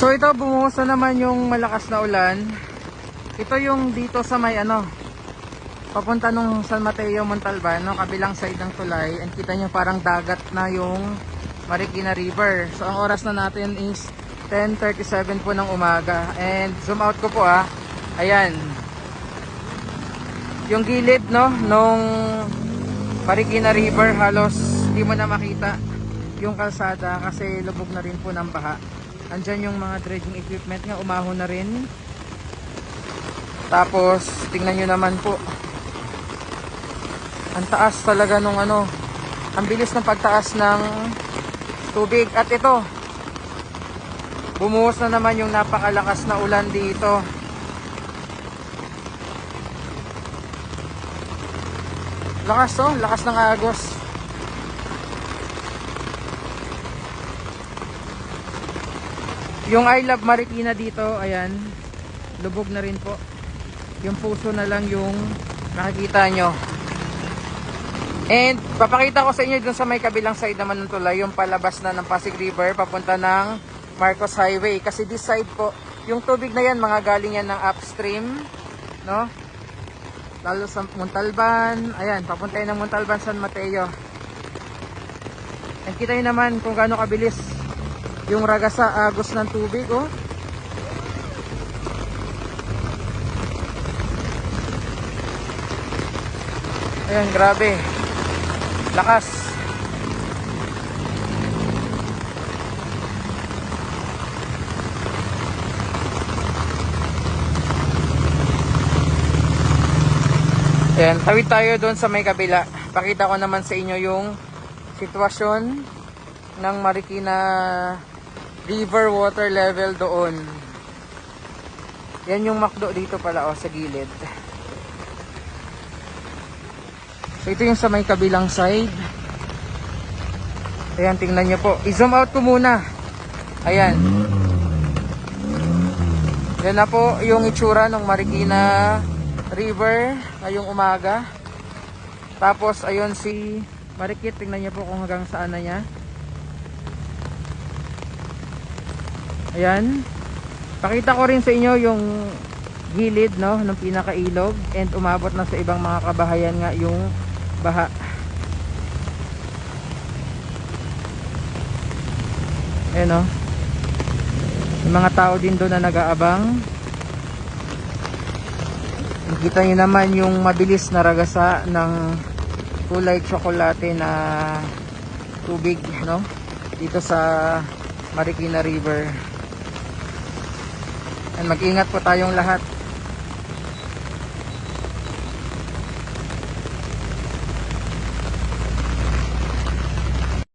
So ito, bumuhos na naman yung malakas na ulan. Ito yung dito sa may papunta nung San Mateo, Montalban, no, kabilang side ng tulay. And kita nyo parang dagat na yung Marikina River. So ang oras na natin is 10:37 po ng umaga. And zoom out ko po ayan. Yung gilid, no, nung Marikina River, halos hindi mo na makita yung kalsada kasi lubog na rin po ng baha. Andyan yung mga dredging equipment nga, umahon na rin. Tapos tingnan nyo naman po, ang taas talaga nung ang bilis ng pagtaas ng tubig. At ito, bumuhos na naman yung napakalakas na ulan dito. Lakas lakas ng agos. Yung I Love Marikina dito, ayan, lubog na rin po. Yung puso na lang yung nakikita nyo. And papakita ko sa inyo dun sa may kabilang side naman ng tulay, yung palabas na ng Pasig River papunta ng Marcos Highway. Kasi this side po, yung tubig na yan, mga galing yan ng upstream, no? Lalo sa Montalban, ayan, papunta yan ng Montalban, San Mateo. And kita nyo naman kung gaano kabilis yung ragasa, agos ng tubig, Ayan, grabe. Lakas. Ayan, tawid tayo doon sa may kabila. Pakita ko naman sa inyo yung sitwasyon ng Marikina River water level doon. Yan yung makdo dito pala sa gilid. So ito yung sa may kabilang side. Ayan, tingnan nyo po. I-zoom out ko muna. Ayan. Yan na po yung itsura ng Marikina River ngayong umaga. Tapos ayun si Marikit. Tingnan nyo po kung hanggang saan na niya. Ayan. Pakita ko rin sa inyo yung gilid, no, ng pinakailog. And umabot na sa ibang mga kabahayan nga yung baha. Ayan, yung mga tao din doon na nag-aabang. Nakita nyo naman yung mabilis na ragasa ng kulay tsokolate na tubig, no, dito sa Marikina River. And mag-ingat po tayong lahat.